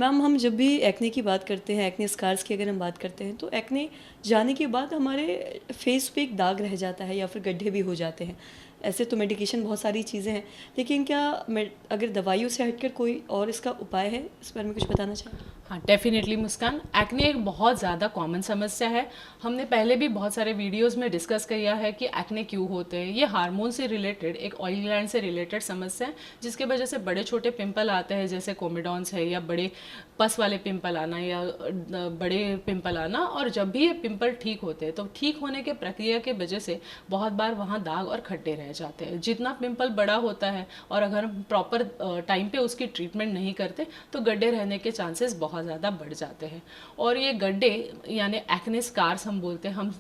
Ma'am हम जब भी एक्ने की बात करते हैं, एक्ने स्कार्स की अगर हम बात करते हैं, तो एक्ने जाने के बाद हमारे फेस पे एक दाग रह जाता है या फिर गड्ढे भी हो जाते हैं। ऐसे तो मेडिकेशन बहुत सारी चीज़ें हैं, लेकिन क्या अगर दवाइयों से हटकर कोई और इसका उपाय है, इस बारे में कुछ बताना चाहें? हाँ, डेफिनेटली मुस्कान, एक्ने एक बहुत ज़्यादा कॉमन समस्या है। हमने पहले भी बहुत सारे वीडियोस में डिस्कस किया है कि एक्ने क्यों होते हैं। ये हार्मोन से रिलेटेड, एक ऑयल ग्लैंड से रिलेटेड समस्या है, जिसके वजह से बड़े छोटे पिंपल आते हैं, जैसे कोमेडॉन्स है, या बड़े पस वाले पिंपल आना, या बड़े पिंपल आना। और जब भी ये पिंपल ठीक होते हैं, तो ठीक होने के प्रक्रिया के वजह से बहुत बार वहाँ दाग और खड्डे रह जाते हैं। जितना पिंपल बड़ा होता है और अगर हम प्रॉपर टाइम पे उसकी ट्रीटमेंट नहीं करते, तो गड्ढे रहने के चांसेस बहुत ज़्यादा बढ़ जाते हैं। और ये गड्ढे यानी एक्ने स्कार्स हम बोलते हैं,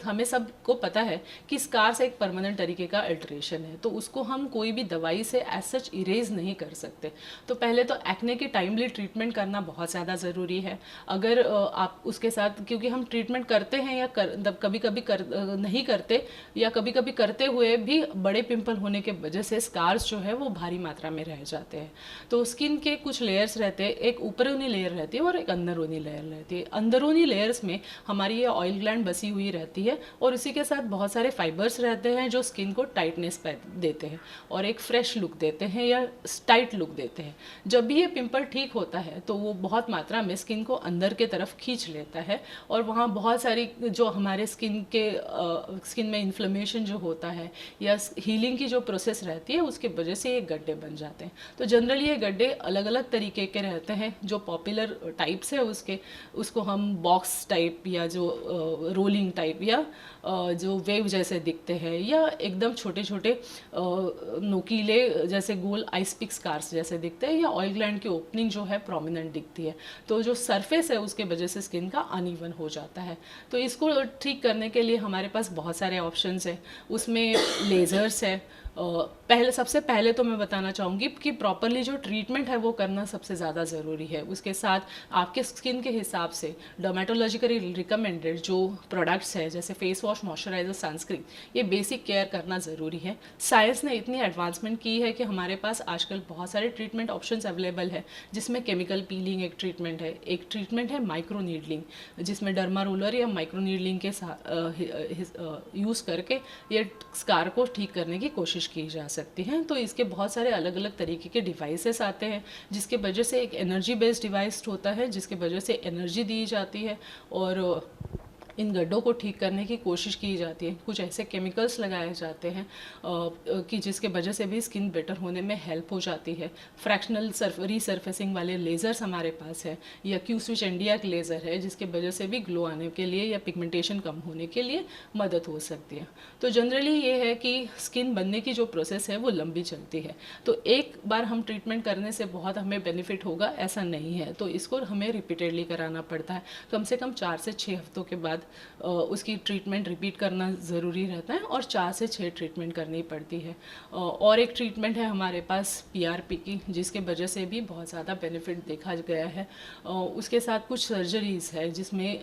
हमें सबको पता है कि स्कार्स एक परमानेंट तरीके का अल्टरेशन है, तो उसको हम कोई भी दवाई से एज सच इरेज नहीं कर सकते। तो पहले तो एक्ने की टाइमली ट्रीटमेंट करना बहुत ज़्यादा ज़रूरी है। अगर आप उसके साथ, क्योंकि हम ट्रीटमेंट करते हैं या कभी कभी नहीं करते, या कभी कभी करते हुए भी बड़े पिंपल होने के वजह से स्कार्स जो है वो भारी मात्रा में रह जाते हैं। तो स्किन के कुछ लेयर्स रहते हैं, एक ऊपरूनी लेयर रहती है और एक अंदरूनी लेयर रहती है। अंदरूनी लेयर्स में हमारी ये ऑयल ग्लैंड बसी हुई रहती है, और इसी के साथ बहुत सारे फाइबर्स रहते हैं जो स्किन को टाइटनेस देते हैं और एक फ्रेश लुक देते हैं या टाइट लुक देते हैं। जब भी ये पिंपल ठीक होता है, तो वो बहुत मात्रा में स्किन को अंदर के तरफ खींच लेता है, और वहाँ बहुत सारी जो हमारे स्किन में इन्फ्लेमेशन जो होता है या हीलिंग की जो प्रोसेस रहती है, उसके वजह से ये गड्ढे बन जाते हैं। तो जनरली ये गड्ढे अलग अलग तरीके के रहते हैं। जो पॉपुलर टाइप्स है उसको हम बॉक्स टाइप, या जो रोलिंग टाइप, या जो वेव जैसे दिखते हैं, या एकदम छोटे छोटे नोकीले जैसे गोल आइस पिक स्कार्स जैसे दिखते हैं, या ऑयल ग्लैंड की ओपनिंग जो है प्रोमिनेंट दिखती है। तो जो सरफेस है उसके वजह से स्किन का अनइवन हो जाता है। तो इसको ठीक करने के लिए हमारे पास बहुत सारे ऑप्शंस हैं। उसमें लेज़र्स है। सबसे पहले तो मैं बताना चाहूँगी कि प्रॉपरली जो ट्रीटमेंट है वो करना सबसे ज़्यादा ज़रूरी है। उसके साथ आपके स्किन के हिसाब से डर्मेटोलॉजिकली रिकमेंडेड जो प्रोडक्ट्स है, जैसे फेस वॉश, मॉइस्चराइजर, सनस्क्रीन, ये बेसिक केयर करना ज़रूरी है। साइंस ने इतनी एडवांसमेंट की है कि हमारे पास आजकल बहुत सारे ट्रीटमेंट ऑप्शंस अवेलेबल है, जिसमें केमिकल पीलिंग एक ट्रीटमेंट है, एक ट्रीटमेंट है माइक्रो नीडलिंग, जिसमें डर्मा रोलर या माइक्रो नीडलिंग के यूज़ करके ये स्कार को ठीक करने की कोशिश की जा सकती हैं। तो इसके बहुत सारे अलग अलग तरीके के डिवाइसेस आते हैं, जिसके वजह से एक एनर्जी बेस्ड डिवाइस होता है, जिसके वजह से एनर्जी दी जाती है और इन गड्ढों को ठीक करने की कोशिश की जाती है। कुछ ऐसे केमिकल्स लगाए जाते हैं कि जिसके वजह से भी स्किन बेटर होने में हेल्प हो जाती है। फ्रैक्शनल रीसर्फेसिंग वाले लेज़र्स हमारे पास है, या क्यू स्विच एनडीआर लेज़र है, जिसके वजह से भी ग्लो आने के लिए या पिगमेंटेशन कम होने के लिए मदद हो सकती है। तो जनरली ये है कि स्किन बनने की जो प्रोसेस है वो लंबी चलती है। तो एक बार हम ट्रीटमेंट करने से बहुत हमें बेनिफिट होगा ऐसा नहीं है, तो इसको हमें रिपीटेडली कराना पड़ता है। कम से कम 4 से 6 हफ्तों के बाद उसकी ट्रीटमेंट रिपीट करना ज़रूरी रहता है, और 4 से 6 ट्रीटमेंट करनी पड़ती है। और एक ट्रीटमेंट है हमारे पास पीआरपी की, जिसके वजह से भी बहुत ज़्यादा बेनिफिट देखा गया है। उसके साथ कुछ सर्जरीज है, जिसमें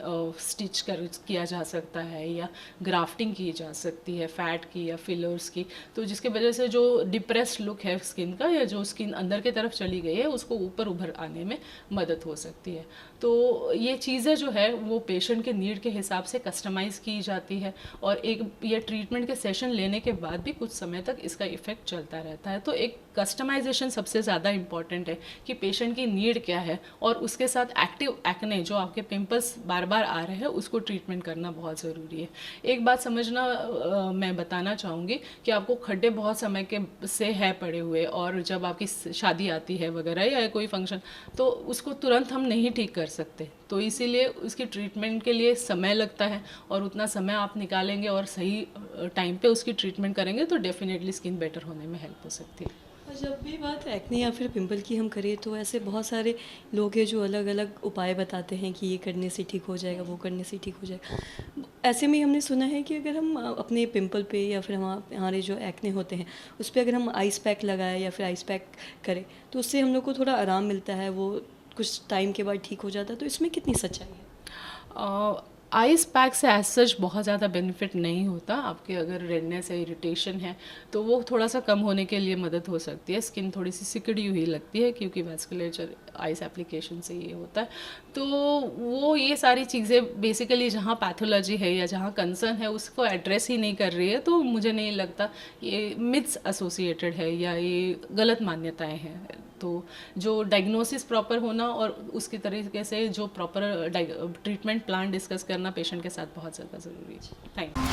किया जा सकता है, या ग्राफ्टिंग की जा सकती है फैट की या फिलर्स की, तो जिसके वजह से जो डिप्रेस्ड लुक है स्किन का, या जो स्किन अंदर की तरफ चली गई है, उसको ऊपर उभर आने में मदद हो सकती है। तो ये चीज़ें जो है वो पेशेंट के नीड के हिसाब से कस्टमाइज़ की जाती है, और एक ये ट्रीटमेंट के सेशन लेने के बाद भी कुछ समय तक इसका इफेक्ट चलता रहता है। तो एक कस्टमाइजेशन सबसे ज़्यादा इम्पॉर्टेंट है कि पेशेंट की नीड क्या है, और उसके साथ एक्टिव एक्ने जो आपके पिंपल्स बार बार आ रहे हैं उसको ट्रीटमेंट करना बहुत ज़रूरी है। एक बात समझना मैं बताना चाहूँगी कि आपको खड्डे बहुत समय के से है पड़े हुए, और जब आपकी शादी आती है वगैरह या कोई फंक्शन, तो उसको तुरंत हम नहीं ठीक कर सकते। तो इसीलिए उसकी ट्रीटमेंट के लिए समय लगता है, और उतना समय आप निकालेंगे और सही टाइम पे उसकी ट्रीटमेंट करेंगे तो डेफिनेटली स्किन बेटर होने में हेल्प हो सकती है। और जब भी बात एक्ने या फिर पिंपल की हम करें, तो ऐसे बहुत सारे लोग हैं जो अलग अलग उपाय बताते हैं कि ये करने से ठीक हो जाएगा, वो करने से ठीक हो जाएगा। ऐसे में हमने सुना है कि अगर हम अपने पिंपल पे या फिर हमारे जो एक्ने होते हैं उस पर अगर हम आइस पैक लगाएं या फिर आइस पैक करें, तो उससे हम लोग को थोड़ा आराम मिलता है, वो कुछ टाइम के बाद ठीक हो जाता है। तो इसमें कितनी सच्चाई है? आइस पैक से एज सच बहुत ज़्यादा बेनिफिट नहीं होता। आपके अगर रेडनेस है, इरिटेशन है, तो वो थोड़ा सा कम होने के लिए मदद हो सकती है। स्किन थोड़ी सी सिकुड़ी हुई लगती है क्योंकि वैस्कुलेचर आइस एप्लीकेशन से ये होता है। तो वो ये सारी चीज़ें बेसिकली जहाँ पैथोलॉजी है या जहाँ कंसर्न है उसको एड्रेस ही नहीं कर रही है, तो मुझे नहीं लगता ये मिथ्स एसोसिएटेड है या ये गलत मान्यताएं हैं। तो जो डायग्नोसिस प्रॉपर होना और उसकी तरीके से जो प्रॉपर ट्रीटमेंट प्लान डिस्कस करना पेशेंट के साथ बहुत ज़्यादा ज़रूरी है। Thank you.